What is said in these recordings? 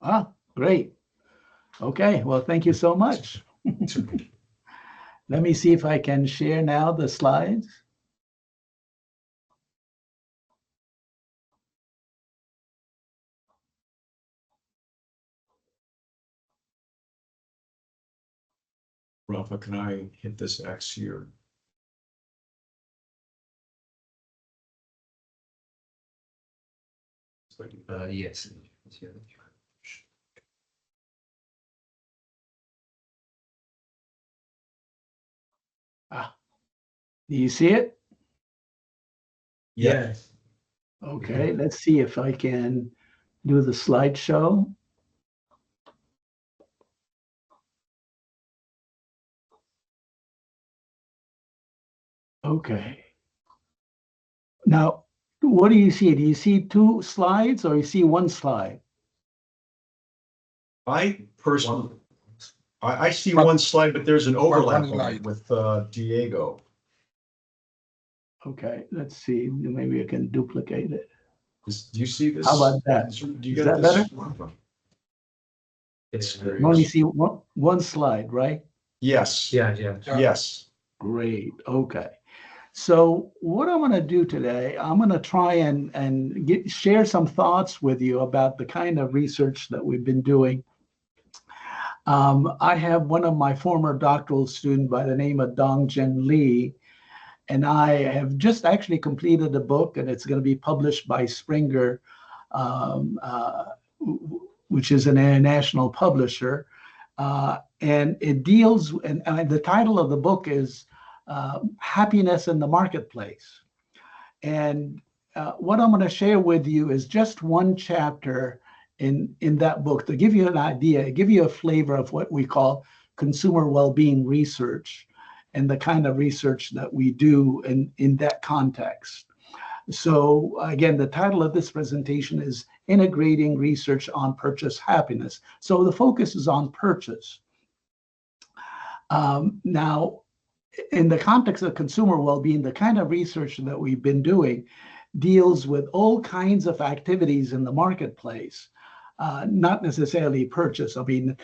Ah, great. Okay, well, thank you so much. Let me see if I can share now the slides. Rafa, can I hit this X here? Yes. Ah, do you see it? Yes. Okay, let's see if I can do the slideshow. Okay. Now, what do you see? Do you see two slides or you see one slide? I personally, I see one slide, but there's an overlap on it with Diego. Okay, let's see. Maybe I can duplicate it. Do you see this? How about that? Do you Is get that this? better? It's You only see one slide, right? Yes. Yeah, yeah. Yes. Great. Okay. So what I'm going to do today, I'm going to try and share some thoughts with you about the kind of research that we've been doing. I have one of my former doctoral students by the name of Dongjin Lee, and I have just actually completed a book, and it's going to be published by Springer, um, uh, which is an international publisher. And it deals, and the title of the book is Happiness in the Marketplace. And what I'm going to share with you is just one chapter in that book to give you an idea, give you a flavor of what we call consumer well-being research and the kind of research that we do in that context. So again, the title of this presentation is Integrating Research on Purchase Happiness. So the focus is on purchase. Now, in the context of consumer well-being, the kind of research that we've been doing deals with all kinds of activities in the marketplace, not necessarily purchase. I mean,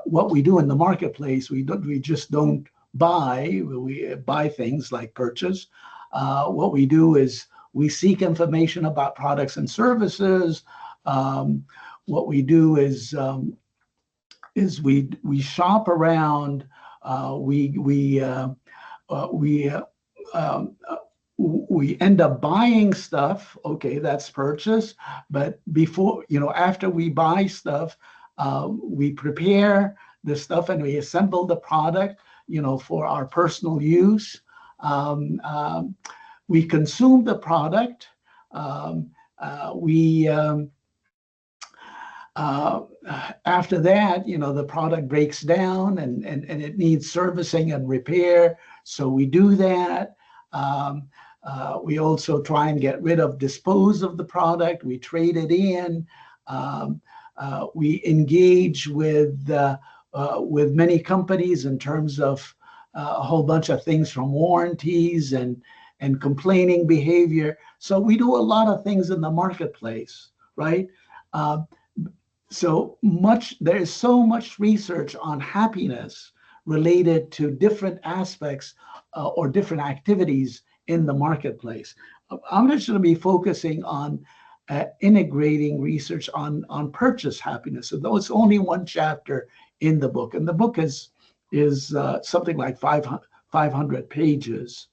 what we do in the marketplace, we just don't buy. We buy things like purchase. What we do is we seek information about products and services. What we do is we shop around. We um, we end up buying stuff. Okay, that's purchase. But before, after we buy stuff, we prepare the stuff and we assemble the product, for our personal use. Um, um, we consume the product. We uh, After that, the product breaks down and it needs servicing and repair. So we do that. Um, we also try and get rid of, dispose of the product. We trade it in. Um, we engage with many companies in terms of a whole bunch of things from warranties and complaining behavior. So we do a lot of things in the marketplace, right? Uh, there is so much research on happiness related to different aspects or different activities in the marketplace. I'm just going to be focusing on integrating research on purchase happiness. So though it's only one chapter in the book, and the book is something like 500 pages.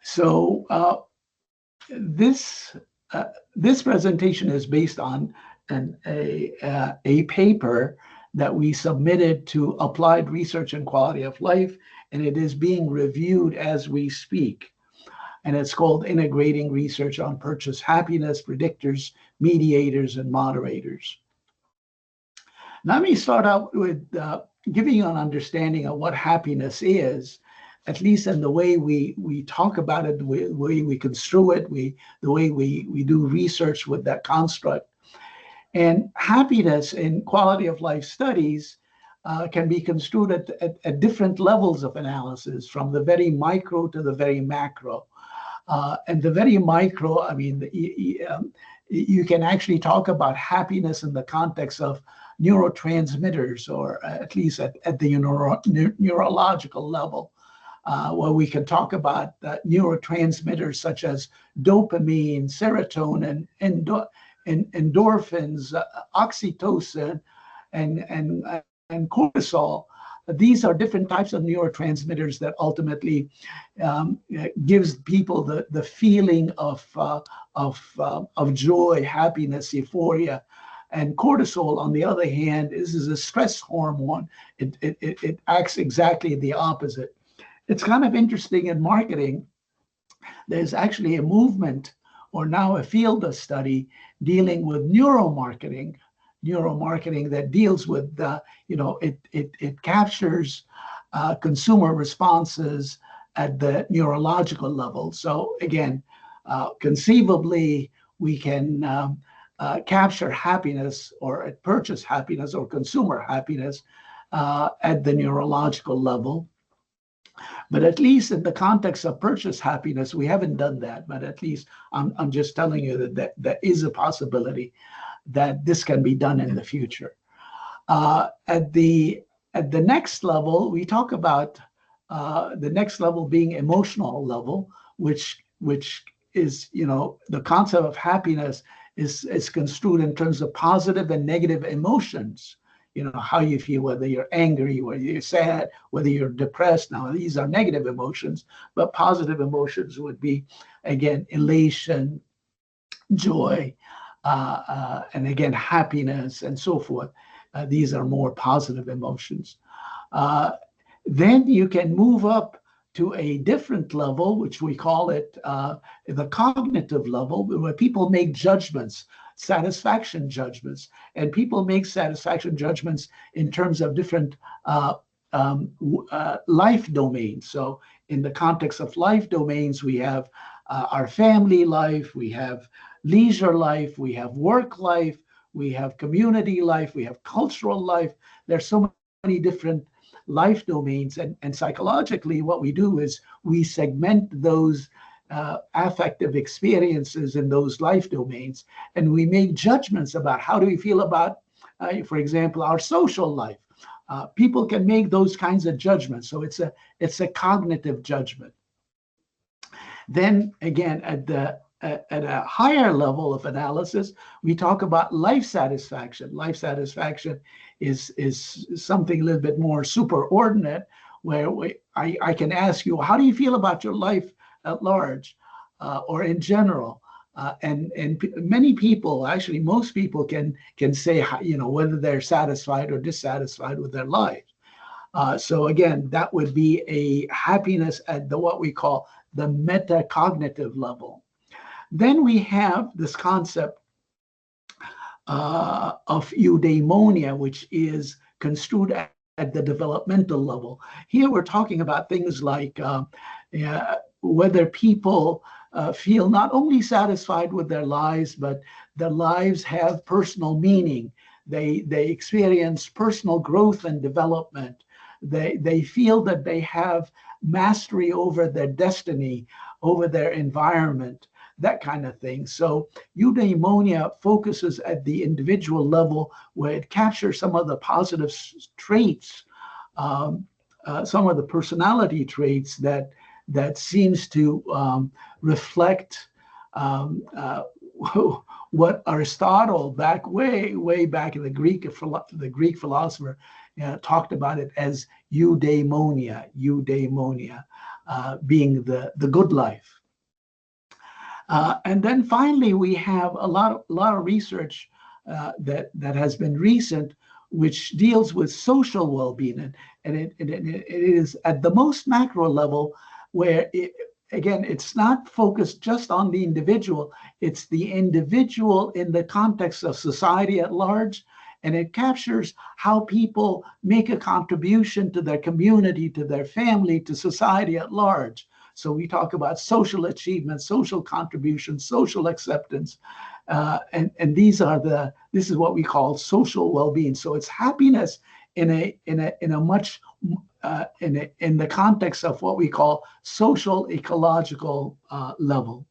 So this this presentation is based on a paper that we submitted to Applied Research and Quality of Life, and it is being reviewed as we speak. And it's called Integrating Research on Purchase Happiness, Predictors, Mediators, and Moderators. Now, let me start out with giving you an understanding of what happiness is, at least in the way we talk about it, the way we construe it, the way we do research with that construct. And happiness in quality of life studies can be construed at different levels of analysis, from the very micro to the very macro. And the very micro, I mean, you can actually talk about happiness in the context of neurotransmitters, or at least at the neurological level, where we can talk about neurotransmitters such as dopamine, serotonin, endorphins, oxytocin, and cortisol. These are different types of neurotransmitters that ultimately gives people the feeling of joy, happiness, euphoria. And cortisol, on the other hand, is a stress hormone. It acts exactly the opposite. It's kind of interesting in marketing. There's actually a movement, or now a field of study, dealing with neuromarketing that deals with it captures consumer responses at the neurological level. So again, conceivably, we can capture happiness, or purchase happiness, or consumer happiness at the neurological level. But at least in the context of purchase happiness, we haven't done that. But at least I'm just telling you that there is a possibility that this can be done in the future. At the next level, we talk about the next level being emotional level, which is, the concept of happiness is construed in terms of positive and negative emotions. How you feel, whether you're angry, whether you're sad, whether you're depressed. Now, these are negative emotions, but positive emotions would be, again, elation, joy, and again, happiness, and so forth. These are more positive emotions. Then you can move up to a different level, which we call it the cognitive level, where people make judgments, satisfaction judgments. And people make satisfaction judgments in terms of different life domains. So in the context of life domains, we have our family life, we have leisure life, we have work life, we have community life, we have cultural life. There's so many different life domains, and psychologically what we do is we segment those affective experiences in those life domains, and we make judgments about how do we feel about, for example, our social life. People can make those kinds of judgments, so it's a cognitive judgment. Then again, at a higher level of analysis, we talk about life satisfaction. Life satisfaction is something a little bit more superordinate, where I can ask you, how do you feel about your life at large, or in general? And many people, actually most people, can say whether they're satisfied or dissatisfied with their life. So again, that would be a happiness at what we call the metacognitive level. Then we have this concept of eudaimonia, which is construed at the developmental level. Here we're talking about things like whether people feel not only satisfied with their lives, but their lives have personal meaning. They experience personal growth and development. They feel that they have mastery over their destiny, over their environment, that kind of thing. So eudaimonia focuses at the individual level, where it captures some of the positive traits, some of the personality traits that seems to reflect what Aristotle, way back in the Greek philosopher, talked about it as eudaimonia being the good life. And then finally, we have a lot of research that has been recent, which deals with social well-being, and it is at the most macro level, where again, it's not focused just on the individual. It's the individual in the context of society at large, and it captures how people make a contribution to their community, to their family, to society at large. So we talk about social achievement, social contribution, social acceptance, and this is what we call social well-being. So it's happiness in a much in the context of what we call social ecological level.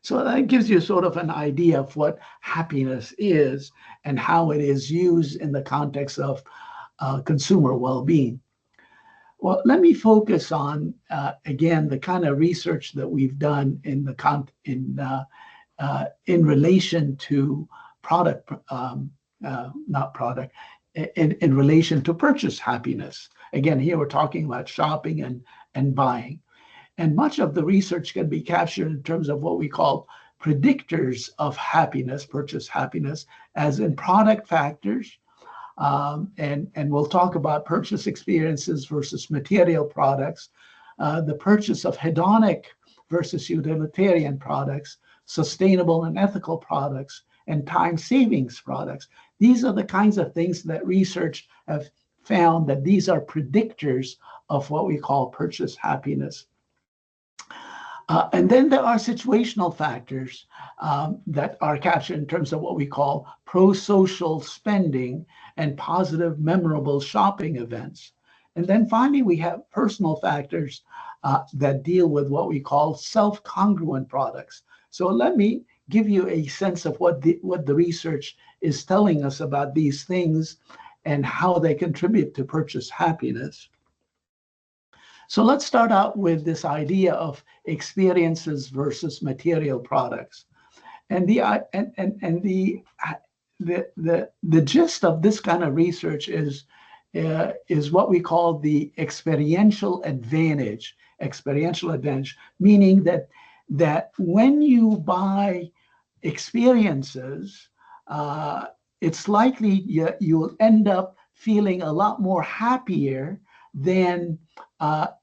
So that gives you sort of an idea of what happiness is and how it is used in the context of consumer well-being. Well, let me focus on again the kind of research that we've done in relation to product, not product, in relation to purchase happiness. Again, here we're talking about shopping and buying. And much of the research can be captured in terms of what we call predictors of happiness, purchase happiness, as in product factors. And we'll talk about purchase experiences versus material products, the purchase of hedonic versus utilitarian products, sustainable and ethical products, and time savings products. These are the kinds of things that research have found that these are predictors of what we call purchase happiness. And then there are situational factors that are captured in terms of what we call pro-social spending and positive, memorable shopping events. And then finally, we have personal factors that deal with what we call self-congruent products. So let me give you a sense of what the research is telling us about these things and how they contribute to purchase happiness. So let's start out with this idea of experiences versus material products. And the gist of this kind of research is what we call the experiential advantage. Experiential advantage, meaning that when you buy experiences, it's likely you'll end up feeling a lot more happier than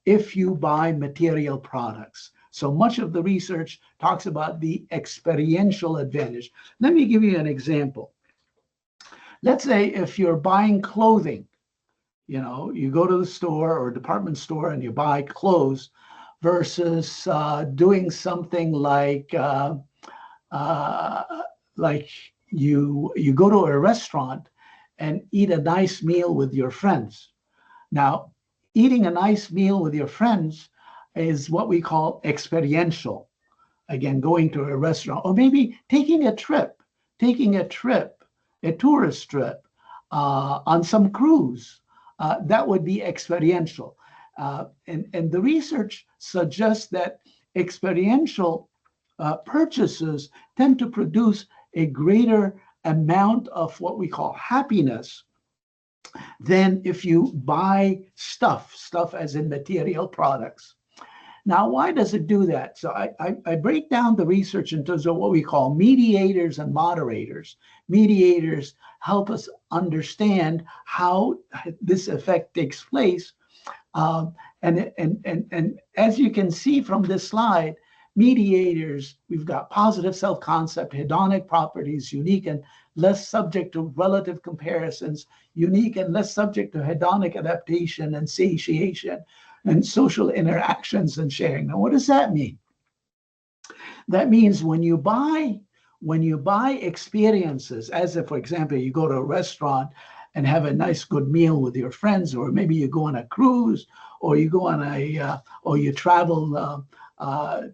if you buy material products. So much of the research talks about the experiential advantage. Let me give you an example. Let's say if you're buying clothing, you go to the store or department store and you buy clothes versus doing something like you go to a restaurant and eat a nice meal with your friends. Now, eating a nice meal with your friends is what we call experiential. Again, going to a restaurant, or maybe taking a tourist trip on some cruise. That would be experiential. And the research suggests that experiential purchases tend to produce a greater amount of what we call happiness than if you buy stuff as in material products. Now, why does it do that? So I break down the research in terms of what we call mediators and moderators. Mediators help us understand how this effect takes place. And as you can see from this slide, mediators, we've got positive self-concept, hedonic properties, unique and less subject to relative comparisons, unique and less subject to hedonic adaptation and satiation, and social interactions and sharing. Now, what does that mean? That means when you buy experiences, as if, for example, you go to a restaurant and have a nice, good meal with your friends, or maybe you go on a cruise, or you go on or you travel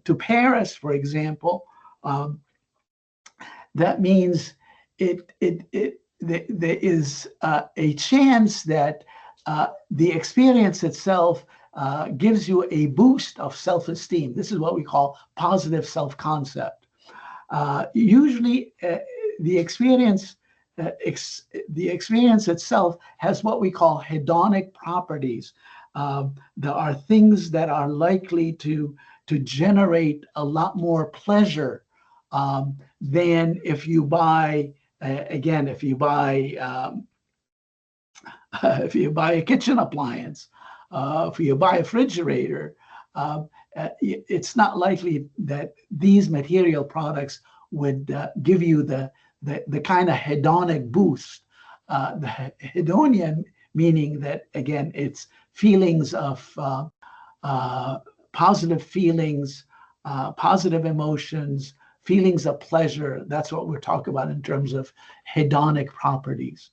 to Paris, for example, that means there is a chance that the experience itself gives you a boost of self-esteem. This is what we call positive self-concept. Usually, the experience itself has what we call hedonic properties. There are things that are likely to generate a lot more pleasure than if you buy, if you buy a kitchen appliance, if you buy a refrigerator, it's not likely that these material products would give you the kind of hedonic boost. The hedonia meaning that, again, it's feelings of positive feelings, positive emotions, feelings of pleasure. That's what we're talking about in terms of hedonic properties.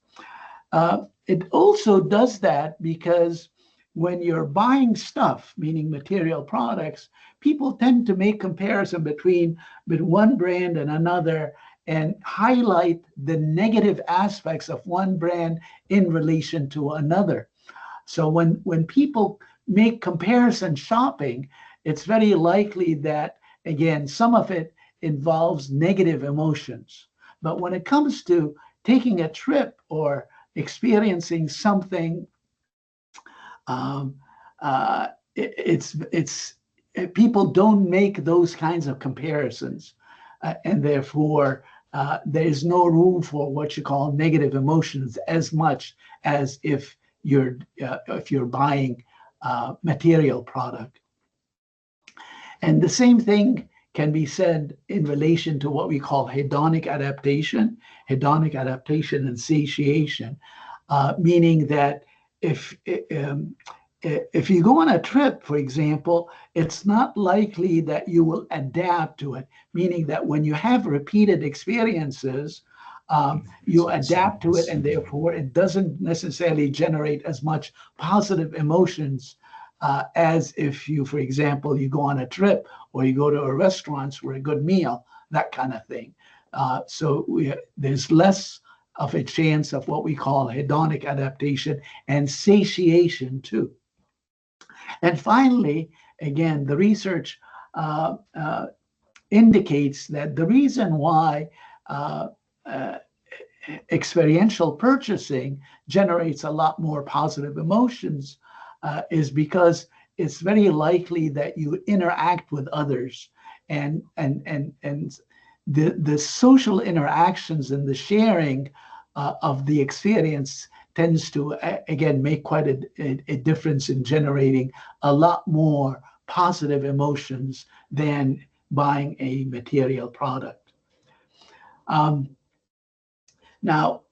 It also does that because when you're buying stuff, meaning material products, people tend to make comparison between one brand and another and highlight the negative aspects of one brand in relation to another. So when people make comparison shopping, it's very likely that, again, some of it involves negative emotions. But when it comes to taking a trip or experiencing something, um, it's people don't make those kinds of comparisons, and therefore there is no room for what you call negative emotions as much as if you're buying material product. And the same thing can be said in relation to what we call hedonic adaptation and satiation, meaning that if if you go on a trip, for example, it's not likely that you will adapt to it, meaning that when you have repeated experiences, you adapt to it, and therefore it doesn't necessarily generate as much positive emotions as if you, for example, you go on a trip or you go to a restaurant for a good meal, that kind of thing. There's less of a chance of what we call hedonic adaptation and satiation too. And finally, again, the research indicates that the reason why experiential purchasing generates a lot more positive emotions is because it's very likely that you interact with others, and the social interactions and the sharing of the experience tends to again make quite a difference in generating a lot more positive emotions than buying a material product. Now,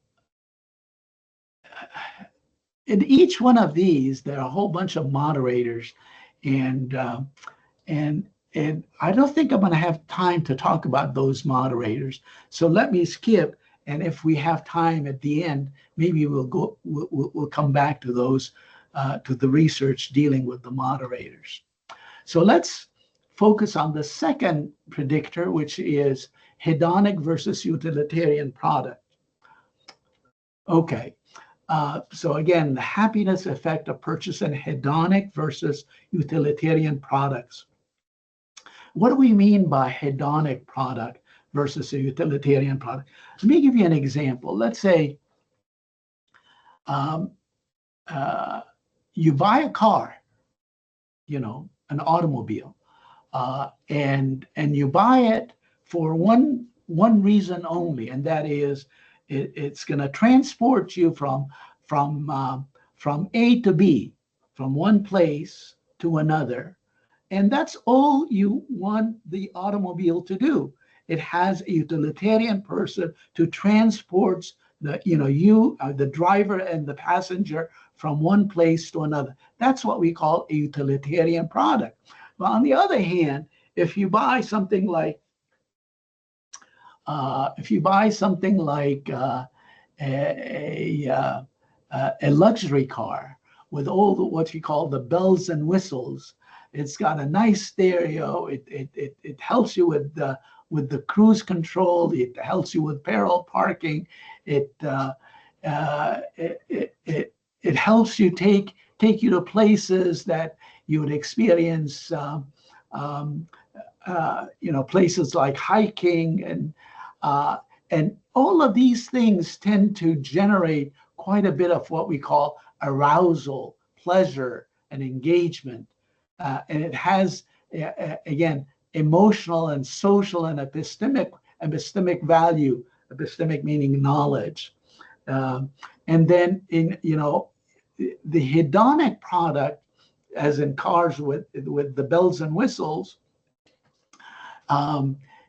in each one of these, there are a whole bunch of moderators, and I don't think I'm going to have time to talk about those moderators. So let me skip, and if we have time at the end, maybe we'll come back to those to the research dealing with the moderators. So let's focus on the second predictor, which is hedonic versus utilitarian product. Okay. So again, the happiness effect of purchasing hedonic versus utilitarian products. What do we mean by hedonic product versus a utilitarian product? Let me give you an example. Let's say you buy a car, an automobile, and you buy it for one reason only, and that is it's going to transport you from A to B, from one place to another, and that's all you want the automobile to do. It has a utilitarian person to transport the driver and the passenger from one place to another. That's what we call a utilitarian product. But on the other hand, if you buy something like a luxury car with all what you call the bells and whistles, it's got a nice stereo. It helps you with the cruise control. It helps you with parallel parking. It helps you take you to places that you would experience. Places like hiking and all of these things tend to generate quite a bit of what we call arousal, pleasure, and engagement. And it has, again, emotional and social and epistemic value, epistemic meaning knowledge. And then the hedonic product, as in cars with the bells and whistles,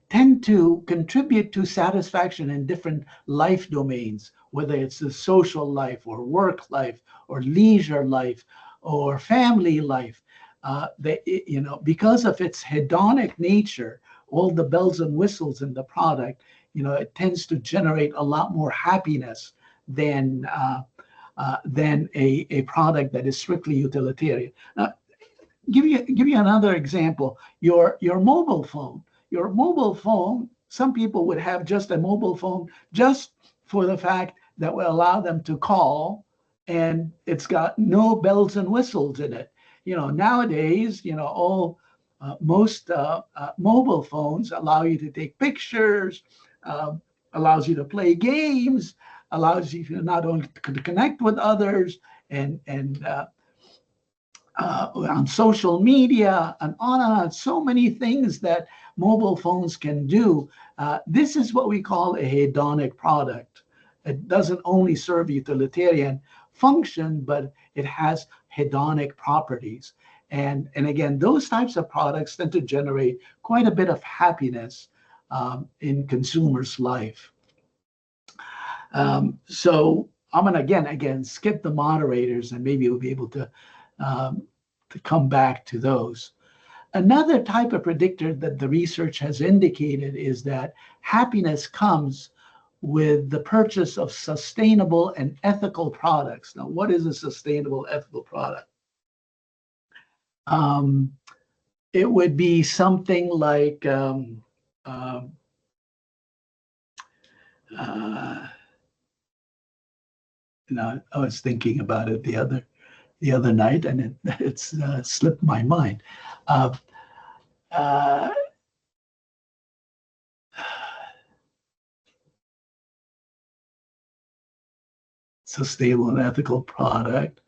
tend to contribute to satisfaction in different life domains, whether it's the social life or work life or leisure life or family life. Because of its hedonic nature, all the bells and whistles in the product, it tends to generate a lot more happiness than than a product that is strictly utilitarian. Now, give you another example. Your mobile phone. Your mobile phone. Some people would have just a mobile phone just for the fact that will allow them to call, and it's got no bells and whistles in it. Nowadays, most mobile phones allow you to take pictures, allows you to play games, allows you to not only to connect with others and on social media and on. So many things that mobile phones can do. This is what we call a hedonic product. It doesn't only serve utilitarian function, but it has hedonic properties. And again, those types of products tend to generate quite a bit of happiness in consumers' life. So I'm going to again skip the moderators, and maybe we'll be able to come back to those. Another type of predictor that the research has indicated is that happiness comes with the purchase of sustainable and ethical products. Now, what is a sustainable ethical product? It would be something like I was thinking about it the other night, and it's slipped my mind. Sustainable and ethical product.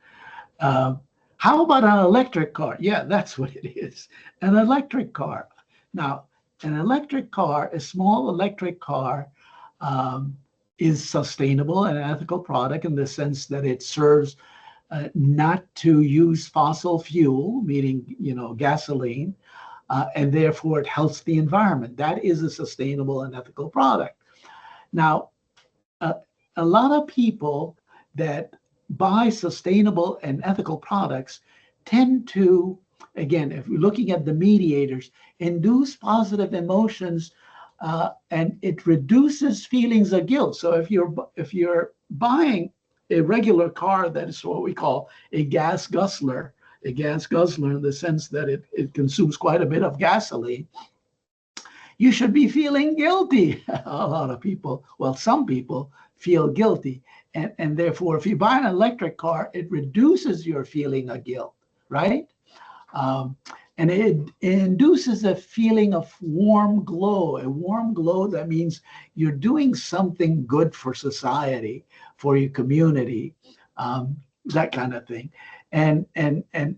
How about an electric car? Yeah, that's what it is. An electric car. Now, an electric car, a small electric car, is sustainable and an ethical product in the sense that it serves not to use fossil fuel, meaning gasoline, and therefore it helps the environment. That is a sustainable and ethical product. Now, a lot of people that buy sustainable and ethical products tend to, again, if we're looking at the mediators, induce positive emotions, and it reduces feelings of guilt. So if you're buying a regular car that is what we call a gas guzzler in the sense that it consumes quite a bit of gasoline, you should be feeling guilty. A lot of people, well, some people feel guilty. And therefore, if you buy an electric car, it reduces your feeling of guilt, right? And it induces a feeling of warm glow, a warm glow that means you're doing something good for society, for your community, that kind of thing. And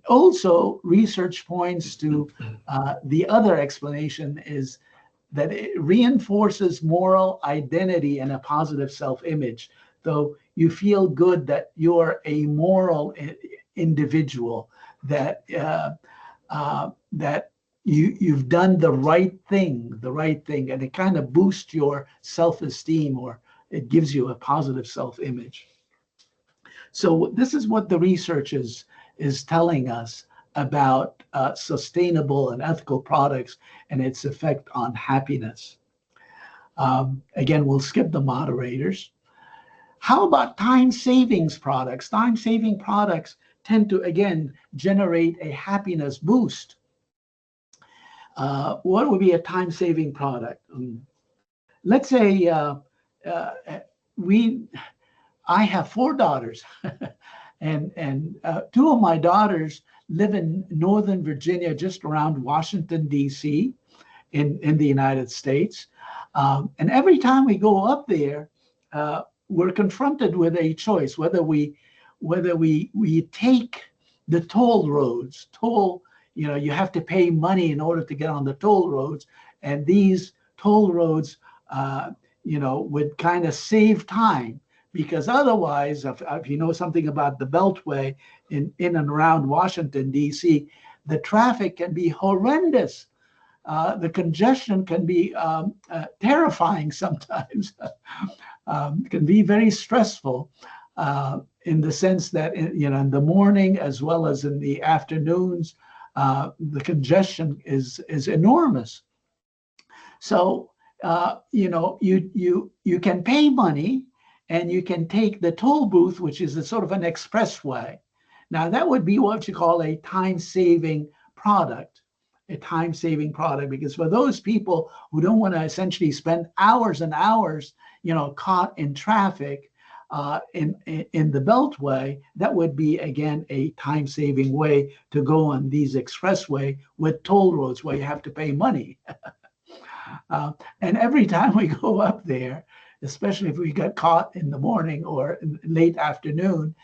also research points to the other explanation is that it reinforces moral identity and a positive self-image. Though you feel good that you're a moral individual, that that you've done the right thing, and it kind of boosts your self-esteem, or it gives you a positive self-image. So this is what the research is telling us about sustainable and ethical products and its effect on happiness. Again, we'll skip the moderators. How about time savings products? Time saving products tend to, again, generate a happiness boost. What would be a time saving product? Let's say I have 4 daughters, and 2 of my daughters live in Northern Virginia, just around Washington, D.C., in the United States. And every time we go up there, we're confronted with a choice, whether we take the toll roads. You have to pay money in order to get on the toll roads, and these toll roads, would kind of save time, because otherwise, if you know something about the Beltway in and around Washington, D.C., the traffic can be horrendous. The congestion can be terrifying sometimes. Can be very stressful in the sense that in the morning as well as in the afternoons, the congestion is enormous. So you can pay money, and you can take the toll booth, which is a sort of an expressway. Now, that would be what you call a time-saving product, because for those people who don't want to essentially spend hours and hours, caught in traffic in the Beltway, that would be, again, a time-saving way to go on these expressway with toll roads where you have to pay money. And every time we go up there, especially if we get caught in the morning or in late afternoon,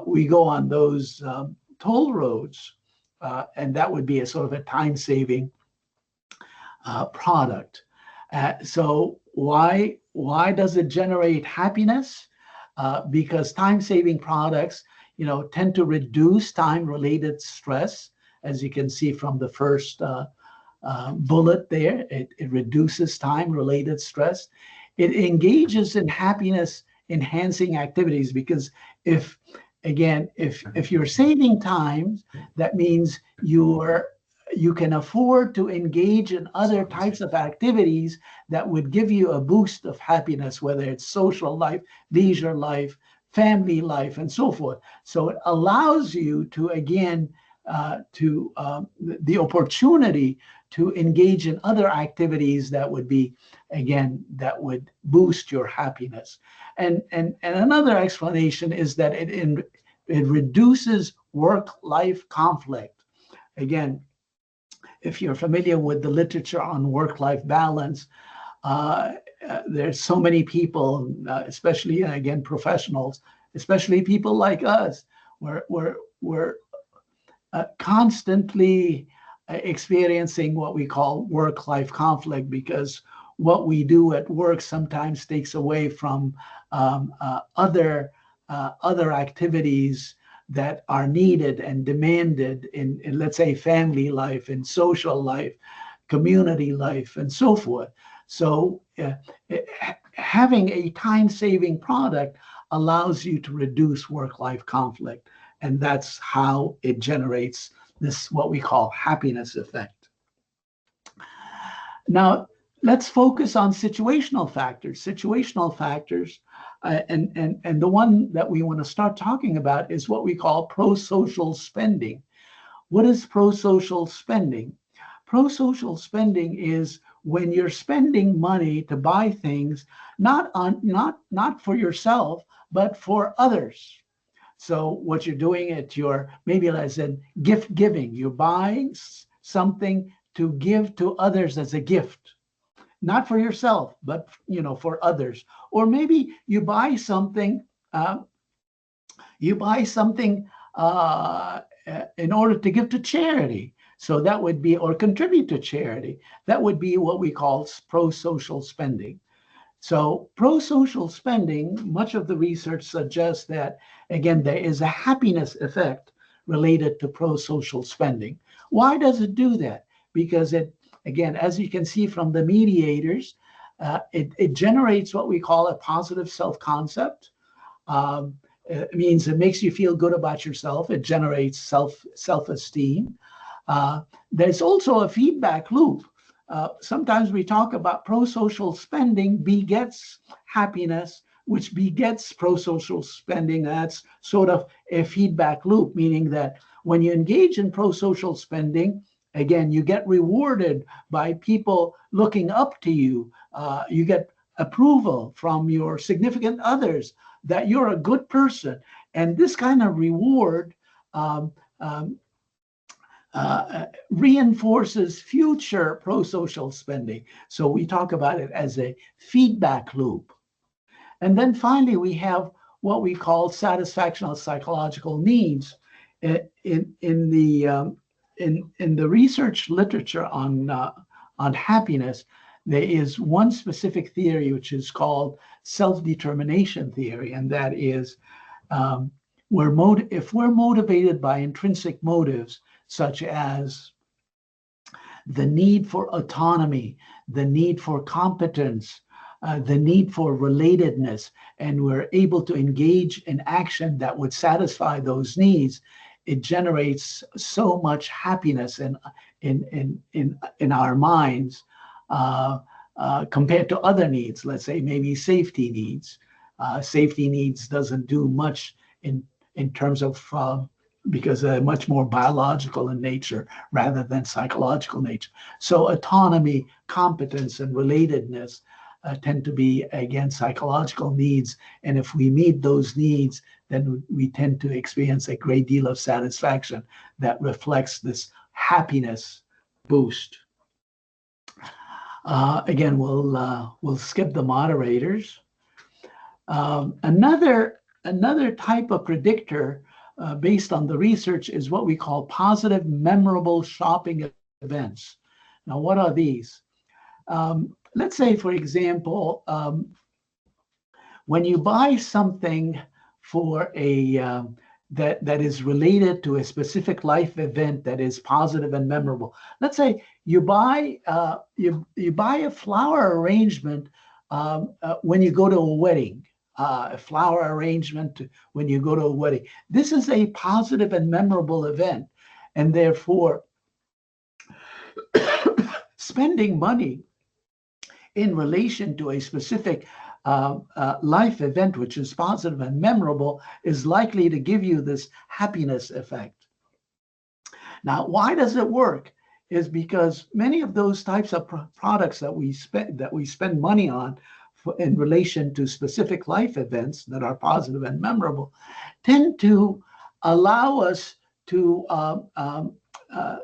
we go on those toll roads, and that would be a sort of a time-saving product. So why does it generate happiness? Because time-saving products, tend to reduce time-related stress, as you can see from the first bullet there. It reduces time-related stress. It engages in happiness-enhancing activities, because if you're saving time, that means you can afford to engage in other types of activities that would give you a boost of happiness, whether it's social life, leisure life, family life, and so forth. So it allows you to, again, the opportunity to engage in other activities that would be, again, that would boost your happiness. And another explanation is that it reduces work-life conflict. Again, if you're familiar with the literature on work-life balance, there's so many people, especially, again, professionals, especially people like us, we're constantly experiencing what we call work-life conflict, because what we do at work sometimes takes away from other activities that are needed and demanded in, let's say, family life and social life, community life, and so forth. So having a time-saving product allows you to reduce work-life conflict. And that's how it generates this, what we call happiness effect. Now, let's focus on situational factors. Situational factors, and the one that we want to start talking about is what we call pro-social spending. What is pro-social spending? Pro-social spending is when you're spending money to buy things, not for yourself, but for others. So what you're doing at maybe as I said, gift giving, you're buying something to give to others as a gift, not for yourself, but for others. Or maybe you buy something in order to give to charity. So that would be, or contribute to charity. That would be what we call pro-social spending. So pro-social spending, much of the research suggests that, again, there is a happiness effect related to pro-social spending. Why does it do that? Because it, again, as you can see from the mediators, it generates what we call a positive self-concept. It means it makes you feel good about yourself. It generates self-esteem. There's also a feedback loop. Sometimes we talk about pro-social spending begets happiness, which begets pro-social spending. That's sort of a feedback loop, meaning that when you engage in pro-social spending, again, you get rewarded by people looking up to you. You get approval from your significant others that you're a good person. And this kind of reward reinforces future pro-social spending. So we talk about it as a feedback loop. And then finally, we have what we call satisfaction of psychological needs. In the research literature on happiness, there is one specific theory which is called self-determination theory, and that is if we're motivated by intrinsic motives, such as the need for autonomy, the need for competence, the need for relatedness, and we're able to engage in action that would satisfy those needs, it generates so much happiness in our minds compared to other needs, let's say maybe safety needs. Safety needs doesn't do much in terms of because they're much more biological in nature rather than psychological nature. So autonomy, competence, and relatedness tend to be, again, psychological needs. And if we meet those needs, then we tend to experience a great deal of satisfaction that reflects this happiness boost. Again, we'll skip the moderators. Another type of predictor based on the research is what we call positive, memorable shopping events. Now, what are these? Let's say, for example, when you buy something for a that is related to a specific life event that is positive and memorable. Let's say you buy you buy a flower arrangement when you go to a wedding. A flower arrangement when you go to a wedding. This is a positive and memorable event, and therefore spending money in relation to a specific life event, which is positive and memorable, is likely to give you this happiness effect. Now, why does it work? Is because many of those types of products that we spend money on in relation to specific life events that are positive and memorable tend to allow us to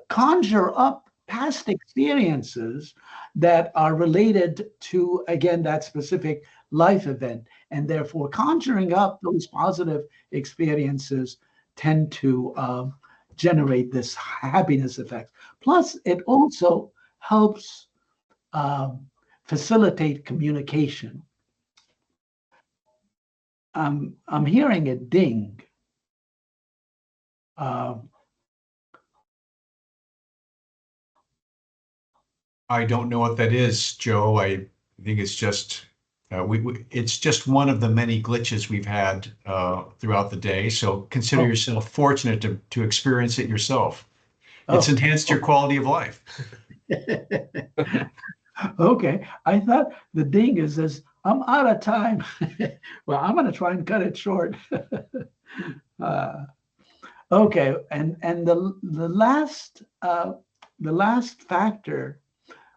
conjure up past experiences that are related to, again, that specific life event. And therefore, conjuring up those positive experiences tend to generate this happiness effect. Plus, it also helps facilitate communication. I'm hearing a ding. I don't know what that is, Joe. I think it's just it's just one of the many glitches we've had throughout the day. So consider yourself fortunate to experience it yourself. It's enhanced your quality of life. Okay, I thought the ding is as I'm out of time. Well, I'm going to try and cut it short. Okay, and the last factor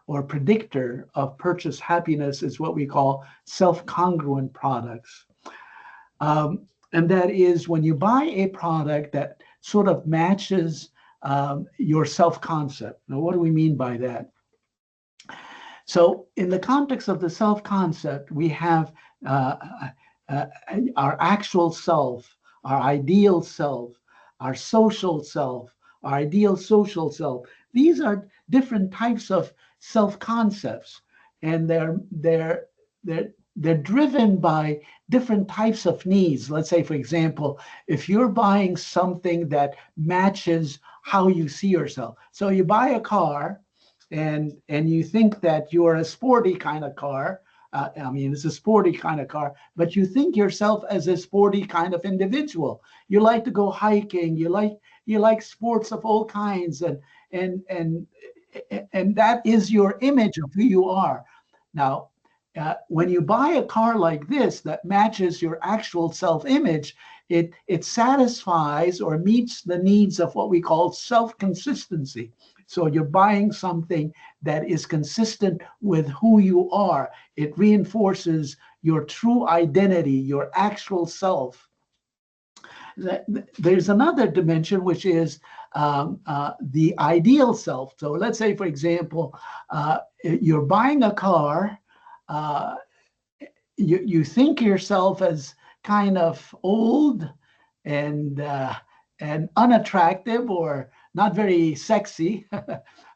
or predictor of purchase happiness is what we call self-congruent products. And that is when you buy a product that sort of matches your self-concept. Now, what do we mean by that? So in the context of the self-concept, we have our actual self, our ideal self, our social self, our ideal social self. These are different types of self-concepts, and they're driven by different types of needs. Let's say, for example, if you're buying something that matches how you see yourself. So you buy a car, and you think that you're a sporty kind of car. I mean, it's a sporty kind of car, but you think yourself as a sporty kind of individual. You like to go hiking. You like sports of all kinds, and that is your image of who you are. Now, when you buy a car like this that matches your actual self-image, it satisfies or meets the needs of what we call self-consistency. So you're buying something that is consistent with who you are. It reinforces your true identity, your actual self. There's another dimension, which is the ideal self. So let's say, for example, you're buying a car. You think yourself as kind of old and unattractive or not very sexy,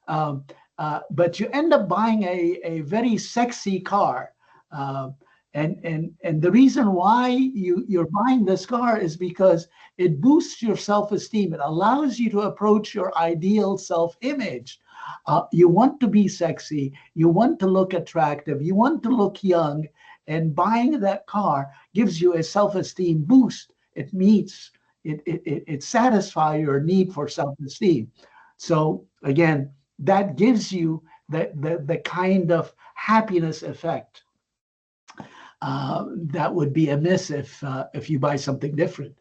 but you end up buying a very sexy car. And the reason why you're buying this car is because it boosts your self-esteem. It allows you to approach your ideal self-image. You want to be sexy. You want to look attractive. You want to look young. And buying that car gives you a self-esteem boost. It satisfies your need for self-esteem. So again, that gives you the kind of happiness effect. that would be amiss if you buy something different.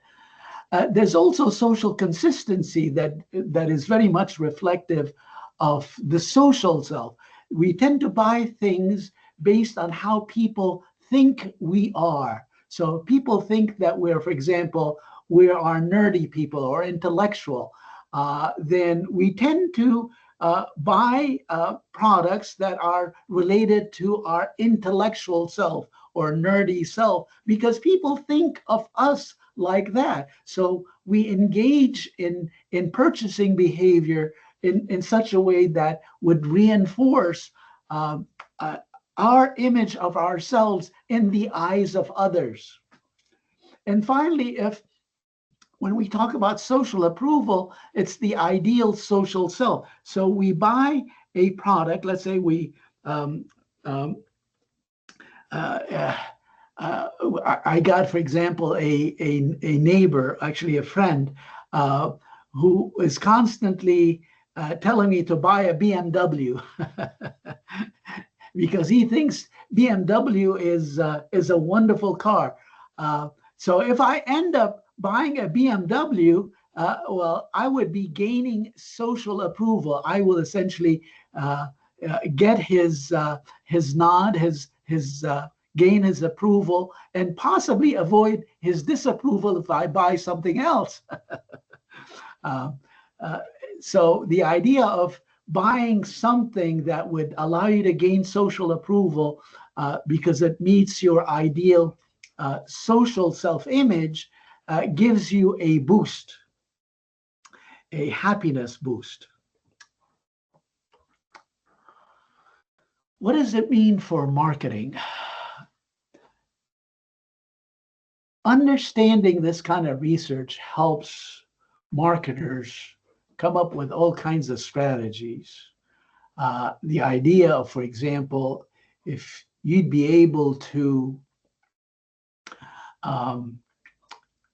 There's also social consistency that is very much reflective of the social self. We tend to buy things based on how people think we are. So people think that we're, for example, we are nerdy people or intellectual. Then we tend to buy products that are related to our intellectual self or nerdy self because people think of us like that. So we engage in purchasing behavior in such a way that would reinforce um, our image of ourselves in the eyes of others. And finally, when we talk about social approval, it's the ideal social self. So we buy a product, let's say we um, um, uh, I got, for example, a neighbor, actually a friend, who is constantly telling me to buy a BMW because he thinks BMW is a wonderful car. So if I end up buying a BMW, well, I would be gaining social approval. I will essentially get his nod, his gain his approval, and possibly avoid his disapproval if I buy something else. uh, uh, so the idea of buying something that would allow you to gain social approval because it meets your ideal social self-image gives you a boost, a happiness boost. What does it mean for marketing? Understanding this kind of research helps marketers come up with all kinds of strategies. The idea of, for example, if you'd be able to,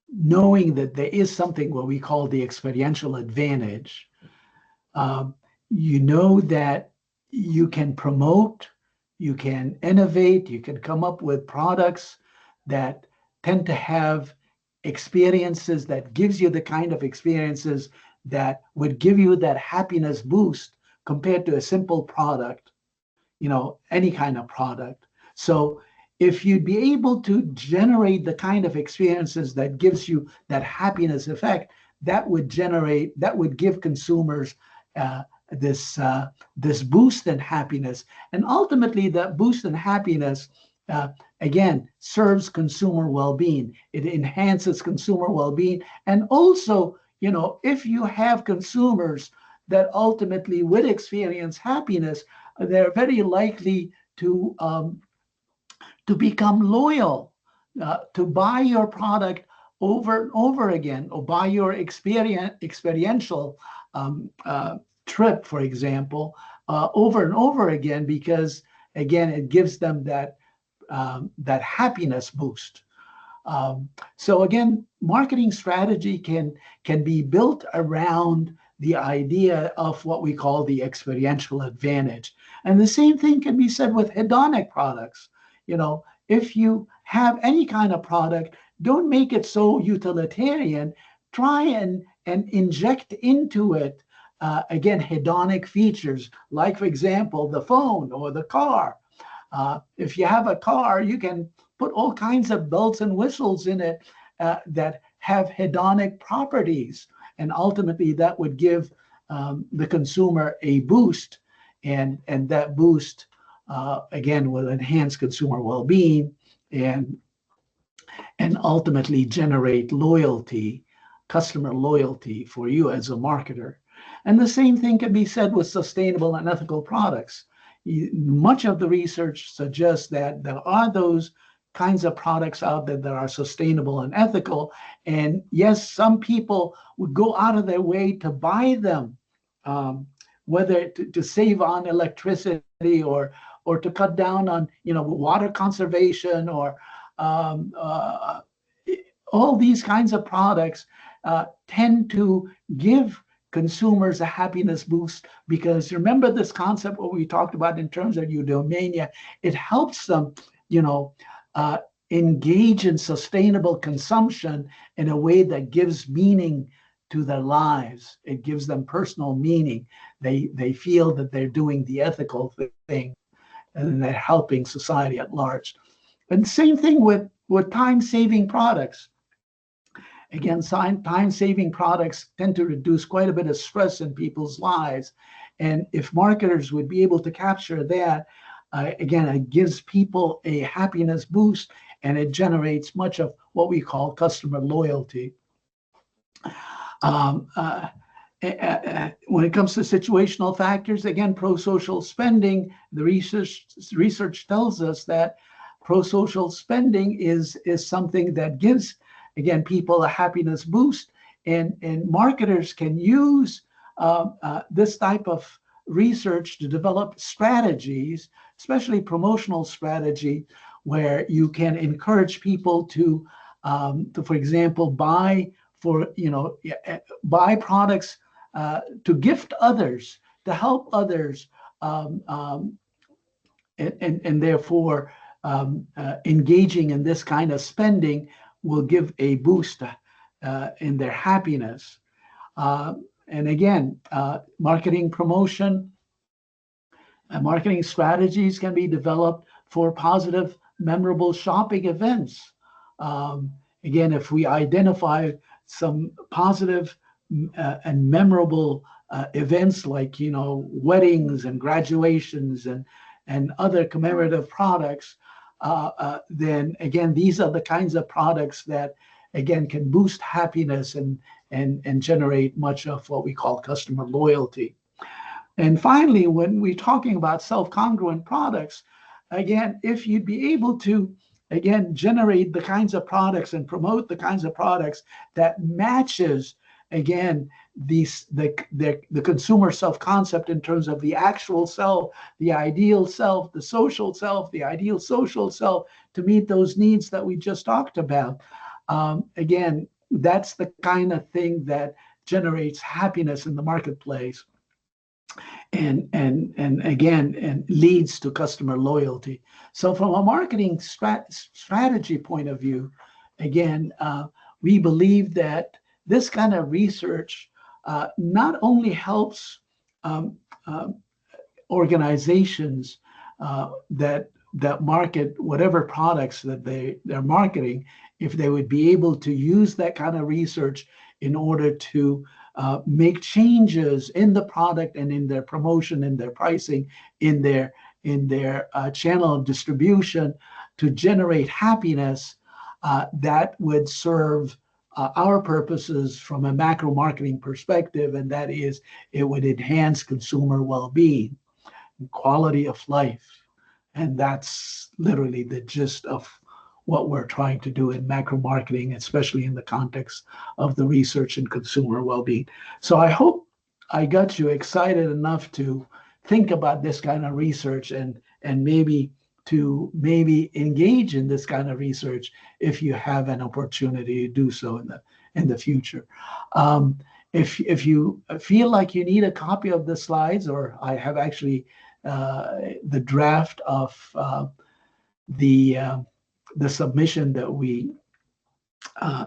knowing that there is something what we call the experiential advantage, you know that you can promote, you can innovate, you can come up with products that tend to have experiences that gives you the kind of experiences that would give you that happiness boost compared to a simple product, any kind of product. So if you'd be able to generate the kind of experiences that gives you that happiness effect, that would give consumers this boost in happiness. And ultimately that boost in happiness again, serves consumer well-being. It enhances consumer well-being. And also, if you have consumers that ultimately would experience happiness, they're very likely to become loyal, to buy your product over and over again, or buy your experiential trip, for example, over and over again, because again, it gives them that happiness boost. So again, marketing strategy can be built around the idea of what we call the experiential advantage. And the same thing can be said with hedonic products. If you have any kind of product, don't make it so utilitarian. Try and inject into it, again, hedonic features, like, for example, the phone or the car. If you have a car, you can put all kinds of bells and whistles in it that have hedonic properties. And ultimately, that would give the consumer a boost. And that boost, again, will enhance consumer well-being and ultimately generate loyalty, customer loyalty for you as a marketer. And the same thing can be said with sustainable and ethical products. Much of the research suggests that there are those kinds of products out there that are sustainable and ethical. And yes, some people would go out of their way to buy them, whether to save on electricity or to cut down on water conservation or all these kinds of products tend to give consumers a happiness boost, because remember this concept what we talked about in terms of eudaimonia, it helps them engage in sustainable consumption in a way that gives meaning to their lives. It gives them personal meaning. They feel that they're doing the ethical thing and they're helping society at large. And same thing with time-saving products. Again, time-saving products tend to reduce quite a bit of stress in people's lives. And if marketers would be able to capture that, again, it gives people a happiness boost and it generates much of what we call customer loyalty. When it comes to situational factors, again, pro-social spending, the research tells us that pro-social spending is something that gives, again, people a happiness boost, and marketers can use this type of research to develop strategies, especially promotional strategy, where you can encourage people to for example, buy products to gift others, to help others, and therefore engaging in this kind of spending will give a boost in their happiness. And again, marketing promotion, marketing strategies can be developed for positive, memorable shopping events. Again, if we identify some positive and memorable events like, weddings and graduations and other commemorative products, then again, these are the kinds of products that, again, can boost happiness and generate much of what we call customer loyalty. And finally, when we're talking about self-congruent products, again, if you'd be able to, again, generate the kinds of products and promote the kinds of products that matches, again, the consumer self-concept in terms of the actual self, the ideal self, the social self, the ideal social self, to meet those needs that we just talked about. Again, that's the kind of thing that generates happiness in the marketplace and leads to customer loyalty. So from a marketing strategy point of view, again, we believe that this kind of research not only helps organizations that market whatever products that they're marketing, if they would be able to use that kind of research in order to make changes in the product and in their promotion, in their pricing, in their channel of distribution to generate happiness, that would serve our purposes from a macro marketing perspective, and that is it would enhance consumer well-being and quality of life. And that's literally the gist of what we're trying to do in macro marketing, especially in the context of the research in consumer well-being. So I hope I got you excited enough to think about this kind of research and maybe engage in this kind of research if you have an opportunity to do so in the future. If you feel like you need a copy of the slides, or I have actually the draft of the submission that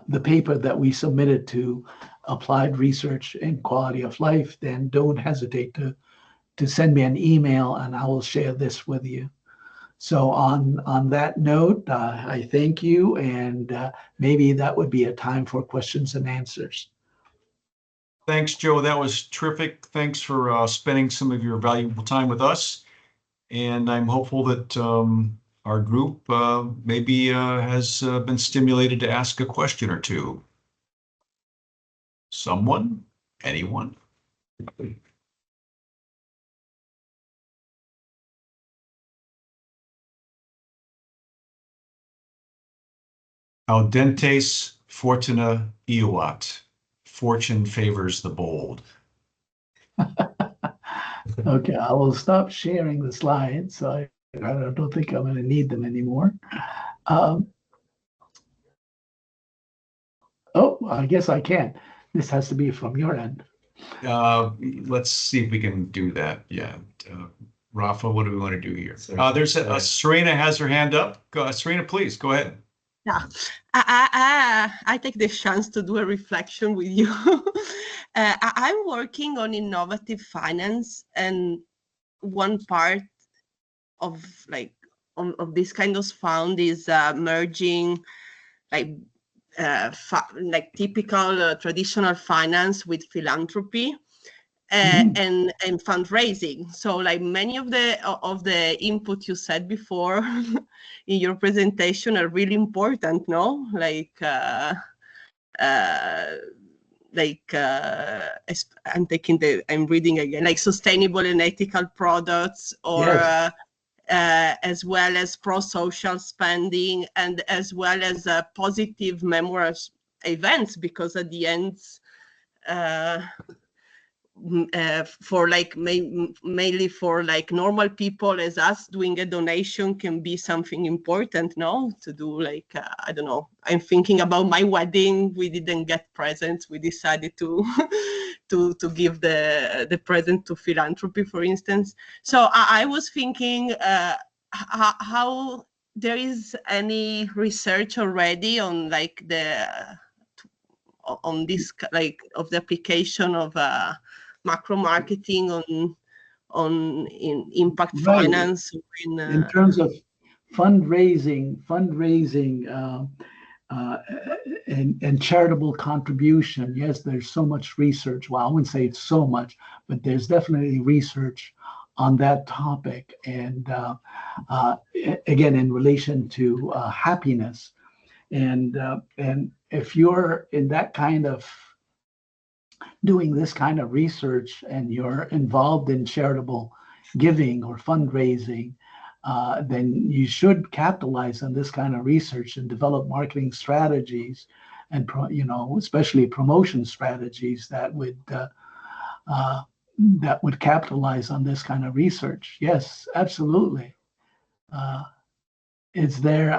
the paper that we submitted to Applied Research in Quality of Life, then don't hesitate to send me an email and I will share this with you. So on that note, I thank you, and maybe that would be a time for questions and answers. Thanks, Joe. That was terrific. Thanks for spending some of your valuable time with us. And I'm hopeful that our group maybe has been stimulated to ask a question or two. Someone? Anyone? Audentes fortuna iuat. Fortune favors the bold. Okay, I will stop sharing the slides. So I don't think I'm going to need them anymore. Oh, I guess I can. This has to be from your end. Let's see if we can do that. Yeah. Rafa, what do we want to do here? There's Serena has her hand up. Serena, please go ahead. Yeah, I take the chance to do a reflection with you. I'm working on innovative finance, and one part of of this kind of fund is merging like typical traditional finance with philanthropy. And fundraising. So like many of the input you said before in your presentation are really important, no? I'm reading again, like sustainable and ethical products, or yes. As well as pro-social spending, and as well as positive memorable events, because at the end, for like mainly for like normal people as us, doing a donation can be something important, no? To do like I don't know, I'm thinking about my wedding. We didn't get presents. We decided to to give the present to philanthropy, for instance. So I was thinking how there is any research already on like on this like of the application of macro marketing in impact right. finance in terms of fundraising and charitable contribution. Yes, there's so much research. Well, I wouldn't say it's so much, but there's definitely research on that topic. And again, in relation to happiness, and if you're in that kind of doing this kind of research and you're involved in charitable giving or fundraising, then you should capitalize on this kind of research and develop marketing strategies and especially promotion strategies that would capitalize on this kind of research. Yes, absolutely. It's there.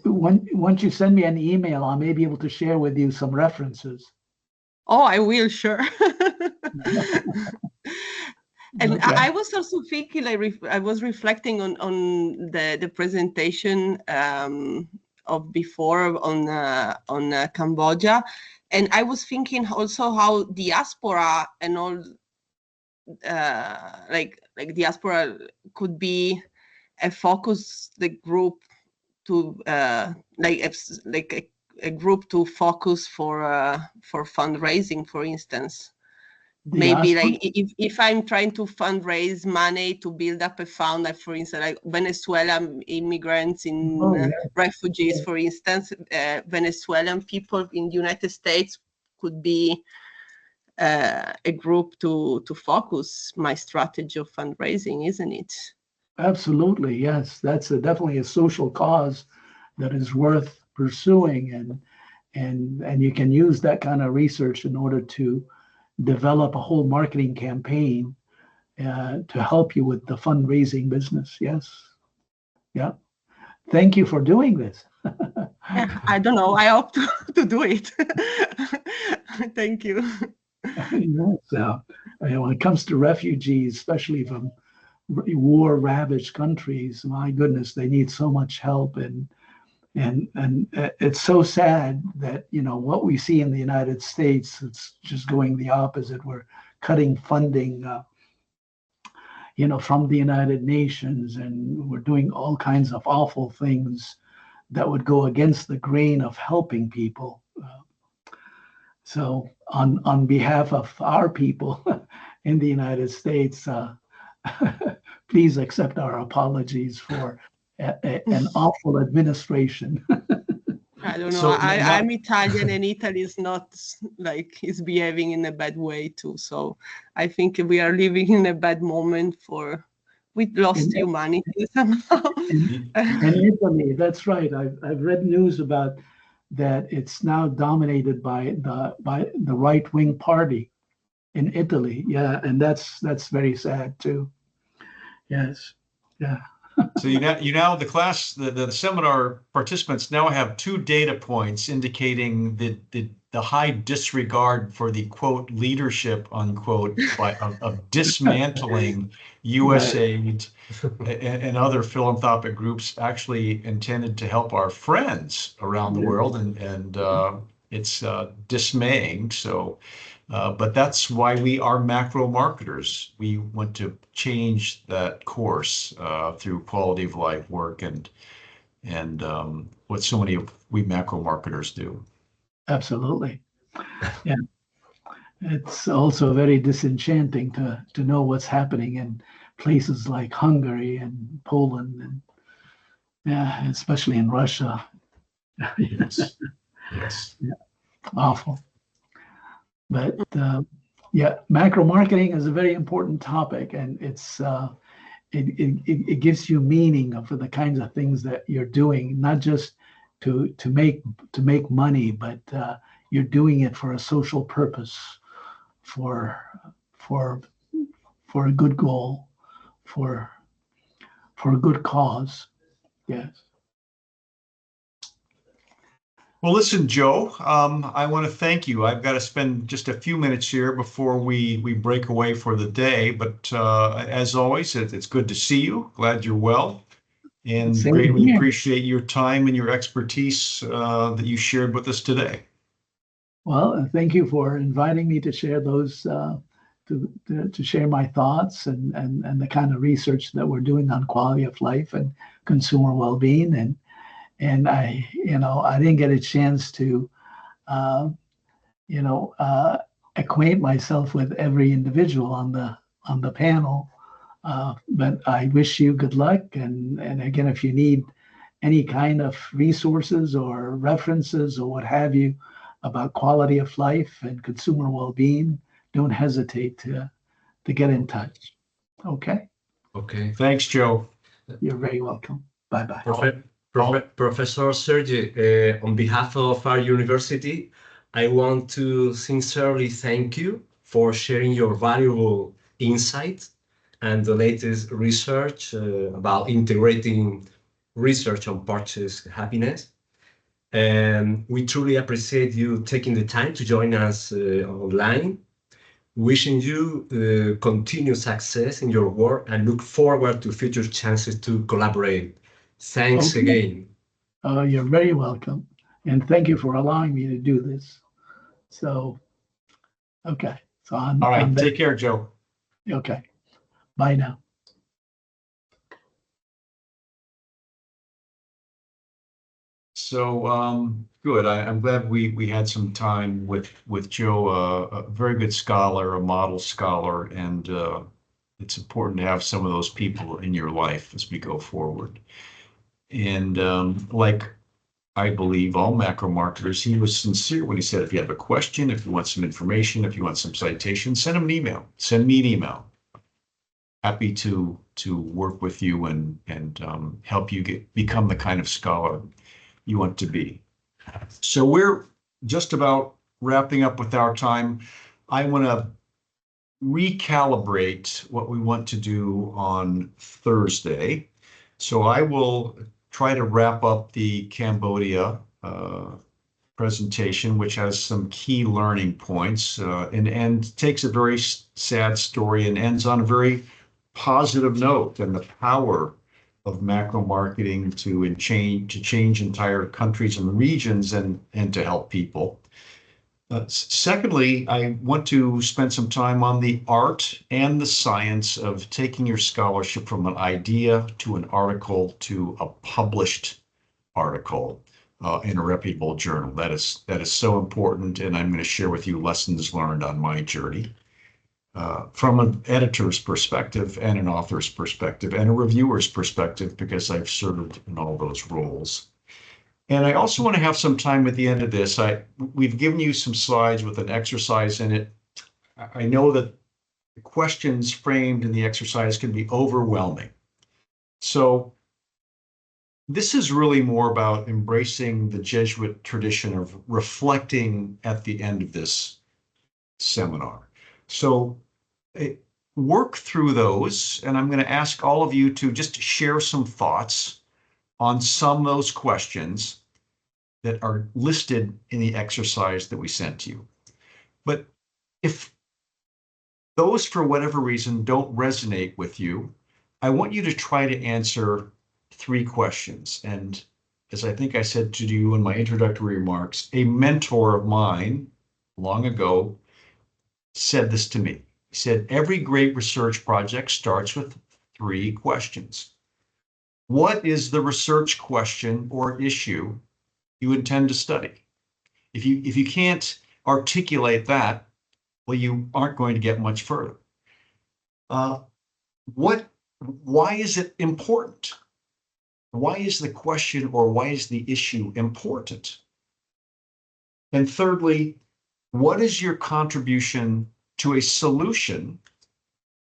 Once you send me an email, I may be able to share with you some references. Oh, I will, sure. And okay. I was also thinking, I was reflecting on the presentation of before on Cambodia, and I was thinking also how diaspora and all like diaspora could be a focus, the group to like a group to focus for fundraising, for instance. Maybe like if I'm trying to fundraise money to build up a fund, like for instance, like Venezuelan immigrants in refugees, for instance, Venezuelan people in the United States could be a group to focus my strategy of fundraising, isn't it? Absolutely, yes. That's definitely a social cause that is worth pursuing, and you can use that kind of research in order to develop a whole marketing campaign to help you with the fundraising business. Yes. Yeah. Thank you for doing this. Yeah, I don't know. I hope to do it. Thank you. Yes, when it comes to refugees, especially from war-ravaged countries, my goodness, they need so much help, and it's so sad that what we see in the United States, it's just going the opposite. We're cutting funding from the United Nations, and we're doing all kinds of awful things that would go against the grain of helping people. So on behalf of our people in the United States, please accept our apologies for an awful administration. I don't know. So, I'm Italian, and Italy is not is behaving in a bad way too. So I think we are living in a bad moment we lost humanity somehow. And Italy, that's right. I've read news about that. It's now dominated by the right-wing party in Italy. Yeah, and that's very sad too. Yes. Yeah. So the seminar participants now have 2 data points indicating the high disregard for the quote leadership unquote of dismantling USAID and other philanthropic groups actually intended to help our friends around the world, and it's dismaying. So. But that's why we are macro marketers. We want to change that course through quality of life work and what so many of we macro marketers do. Absolutely. Yeah. It's also very disenchanting to know what's happening in places like Hungary and Poland and yeah, especially in Russia. Yes. Yes. Yeah, awful. But yeah, macro marketing is a very important topic, and it gives you meaning for the kinds of things that you're doing, not just to make money, but you're doing it for a social purpose, for a good goal, for a good cause. Yes. Well, listen, Joe, I want to thank you. I've got to spend just a few minutes here before we break away for the day. But as always, it's good to see you. Glad you're well, and Same greatly here. appreciate your time and your expertise that you shared with us today. Well, thank you for inviting me to share those to share my thoughts and the kind of research that we're doing on quality of life and consumer well-being, and I didn't get a chance to acquaint myself with every individual on the panel, but I wish you good luck, and again, if you need any kind of resources or references or what have you about quality of life and consumer well-being, don't hesitate to get in touch. Okay? Okay. Thanks, Joe. You're very welcome. Bye-bye. Professor Sergi, on behalf of our university, I want to sincerely thank you for sharing your valuable insights and the latest research about integrating research on purchase happiness. And we truly appreciate you taking the time to join us online. Wishing you continued success in your work and look forward to future chances to collaborate. Thanks again. You're very welcome. And thank you for allowing me to do this. So, okay. So All right. Take care, Joe. Okay. Bye now. So good. I'm glad we had some time with Joe, a very good scholar, a model scholar, and it's important to have some of those people in your life as we go forward. And like I believe all macro marketers, he was sincere when he said, if you have a question, if you want some information, if you want some citations, send him an email. Send me an email. Happy to work with you and help you become the kind of scholar you want to be. So we're just about wrapping up with our time. I want to recalibrate what we want to do on Thursday. So I will try to wrap up the Cambodia presentation, which has some key learning points and takes a very sad story and ends on a very positive note, and the power of macro marketing to change entire countries and regions and to help people. Secondly, I want to spend some time on the art and the science of taking your scholarship from an idea to an article to a published article in a reputable journal. That is so important, and I'm going to share with you lessons learned on my journey. From an editor's perspective and an author's perspective and a reviewer's perspective, because I've served in all those roles. And I also want to have some time at the end of this. We've given you some slides with an exercise in it. I know that the questions framed in the exercise can be overwhelming. So this is really more about embracing the Jesuit tradition of reflecting at the end of this seminar. So work through those, and I'm going to ask all of you to just share some thoughts on some of those questions that are listed in the exercise that we sent to you. But if those, for whatever reason, don't resonate with you, I want you to try to answer 3 questions. And as I think I said to you in my introductory remarks, a mentor of mine long ago said this to me. He said, every great research project starts with 3 questions. What is the research question or issue you intend to study? If you can't articulate that, well, you aren't going to get much further. Why is it important? Why is the question or why is the issue important? And thirdly, what is your contribution to a solution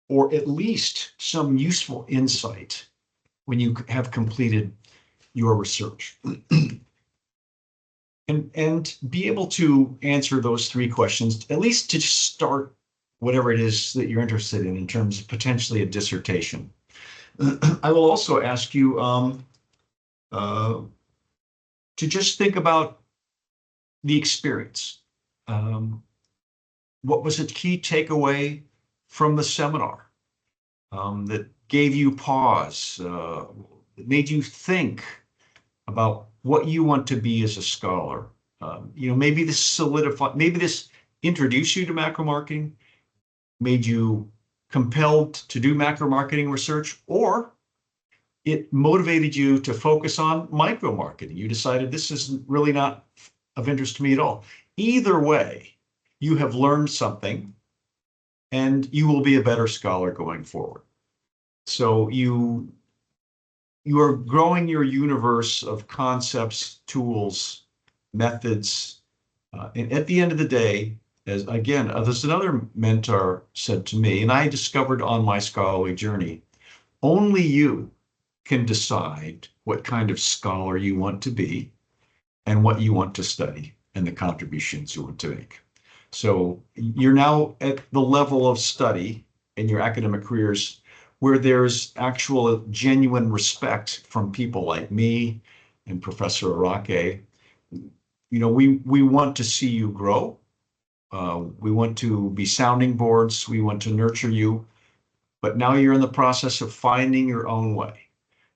or at least some useful insight when you have completed your research? And be able to answer those 3 questions, at least to start whatever it is that you're interested in terms of potentially a dissertation. I will also ask you to just think about the experience. What was a key takeaway from the seminar that gave you pause, that made you think about what you want to be as a scholar? Maybe this maybe this introduced you to macro marketing, made you compelled to do macro marketing research, or it motivated you to focus on micro marketing. You decided this is really not of interest to me at all. Either way, you have learned something and you will be a better scholar going forward. So you are growing your universe of concepts, tools, methods. And at the end of the day, as again, there's another mentor said to me, and I discovered on my scholarly journey, only you can decide what kind of scholar you want to be and what you want to study and the contributions you want to make. So you're now at the level of study in your academic careers where there's actual genuine respect from people like me and Professor Arake. We want to see you grow. We want to be sounding boards. We want to nurture you. But now you're in the process of finding your own way.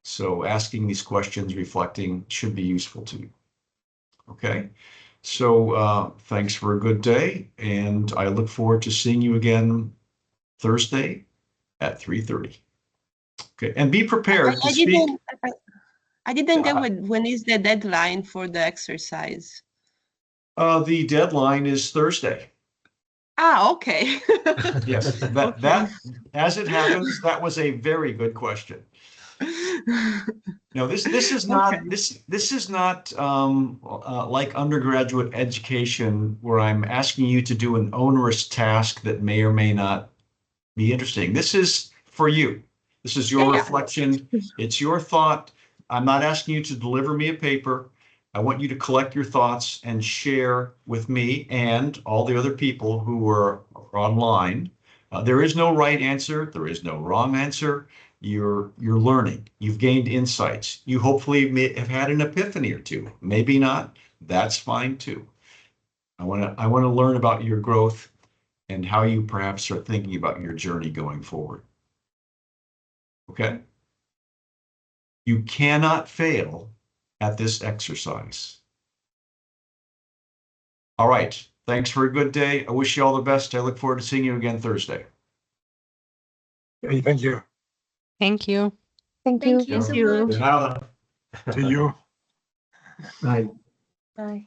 So asking these questions, reflecting, should be useful to you. Okay, so thanks for a good day, and I look forward to seeing you again Thursday at 3:30. Okay, and be prepared to speak. I didn't get when is the deadline for the exercise? The deadline is Thursday. Okay. Yes, that as it happens, that was a very good question. No, this is not Okay. this is not like undergraduate education where I'm asking you to do an onerous task that may or may not be interesting. This is for you. This is your reflection. It's your thought. I'm not asking you to deliver me a paper. I want you to collect your thoughts and share with me and all the other people who are online. There is no right answer. There is no wrong answer. You're learning. You've gained insights. You hopefully may have had an epiphany or two. Maybe not. That's fine too. I want to learn about your growth and how you perhaps are thinking about your journey going forward. Okay? You cannot fail at this exercise. All right. Thanks for a good day. I wish you all the best. I look forward to seeing you again Thursday. Hey, thank you. Thank you. Thank you. Thank you. To you. Bye. Bye.